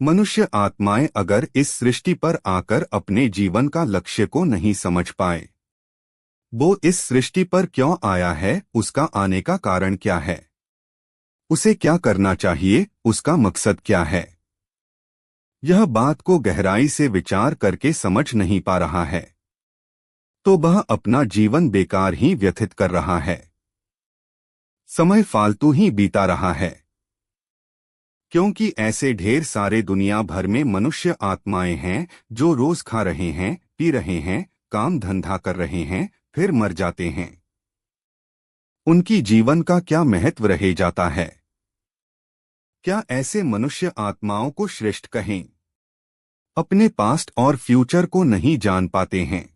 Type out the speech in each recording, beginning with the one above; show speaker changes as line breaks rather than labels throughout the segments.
मनुष्य आत्माएं अगर इस सृष्टि पर आकर अपने जीवन का लक्ष्य को नहीं समझ पाए, वो इस सृष्टि पर क्यों आया है, उसका आने का कारण क्या है, उसे क्या करना चाहिए, उसका मकसद क्या है, यह बात को गहराई से विचार करके समझ नहीं पा रहा है, तो वह अपना जीवन बेकार ही व्यतीत कर रहा है, समय फालतू ही बीता रहा है। क्योंकि ऐसे ढेर सारे दुनिया भर में मनुष्य आत्माएं हैं जो रोज खा रहे हैं, पी रहे हैं, काम धंधा कर रहे हैं, फिर मर जाते हैं। उनकी जीवन का क्या महत्व रह जाता है? क्या ऐसे मनुष्य आत्माओं को श्रेष्ठ कहें? अपने पास्ट और फ्यूचर को नहीं जान पाते हैं।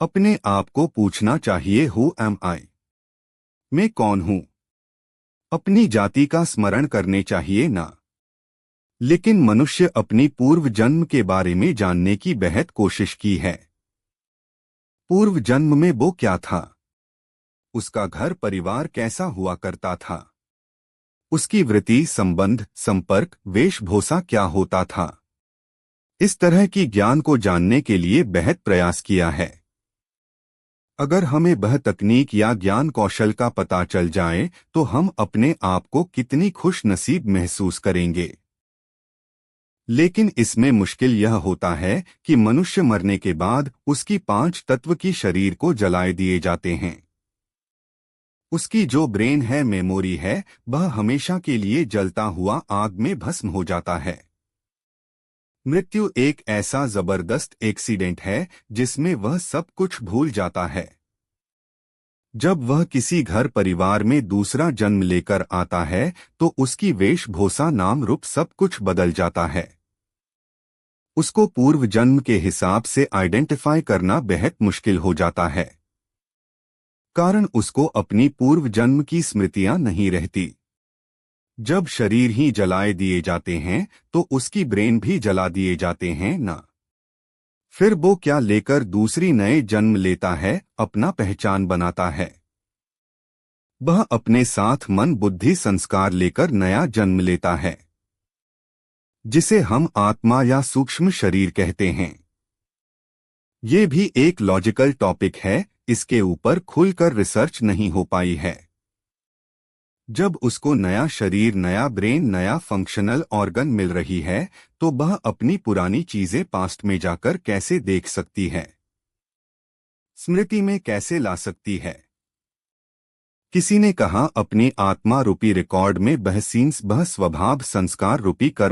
अपने आप को पूछना चाहिए, हु एम आई? मैं कौन हूं? अपनी जाति का स्मरण करने चाहिए ना। लेकिन मनुष्य अपनी पूर्व जन्म के बारे में जानने की बेहद कोशिश की है। पूर्व जन्म में वो क्या था? उसका घर परिवार कैसा हुआ करता था? उसकी वृत्ति, संबंध, संपर्क, वेशभूषा क्या होता था? इस तरह की ज्ञान को जानने के लिए बेहद प्रयास किया है। अगर हमें वह तकनीक या ज्ञान कौशल का पता चल जाए तो हम अपने आप को कितनी खुश नसीब महसूस करेंगे। लेकिन इसमें मुश्किल यह होता है कि मनुष्य मरने के बाद उसकी 5 तत्व की शरीर को जलाए दिए जाते हैं। उसकी जो ब्रेन है, मेमोरी है, वह हमेशा के लिए जलता हुआ आग में भस्म हो जाता है। मृत्यु एक ऐसा जबरदस्त एक्सीडेंट है जिसमें वह सब कुछ भूल जाता है। जब वह किसी घर परिवार में दूसरा जन्म लेकर आता है तो उसकी वेशभूषा, नाम रूप सब कुछ बदल जाता है। उसको पूर्व जन्म के हिसाब से आइडेंटिफाई करना बेहद मुश्किल हो जाता है, कारण उसको अपनी पूर्व जन्म की स्मृतियां नहीं रहती। जब शरीर ही जलाए दिए जाते हैं तो उसकी ब्रेन भी जला दिए जाते हैं ना। फिर वो क्या लेकर दूसरी नए जन्म लेता है, अपना पहचान बनाता है। वह अपने साथ मन, बुद्धि, संस्कार लेकर नया जन्म लेता है, जिसे हम आत्मा या सूक्ष्म शरीर कहते हैं। ये भी एक लॉजिकल टॉपिक है, इसके ऊपर खुलकर रिसर्च नहीं हो पाई है। जब उसको नया शरीर, नया ब्रेन, नया फंक्शनल ऑर्गन मिल रही है तो वह अपनी पुरानी चीजें पास्ट में जाकर कैसे देख सकती है, स्मृति में कैसे ला सकती है? किसी ने कहा, अपनी आत्मा रूपी रिकॉर्ड में वह सीन्स, वह स्वभाव, संस्कार रूपी कर्म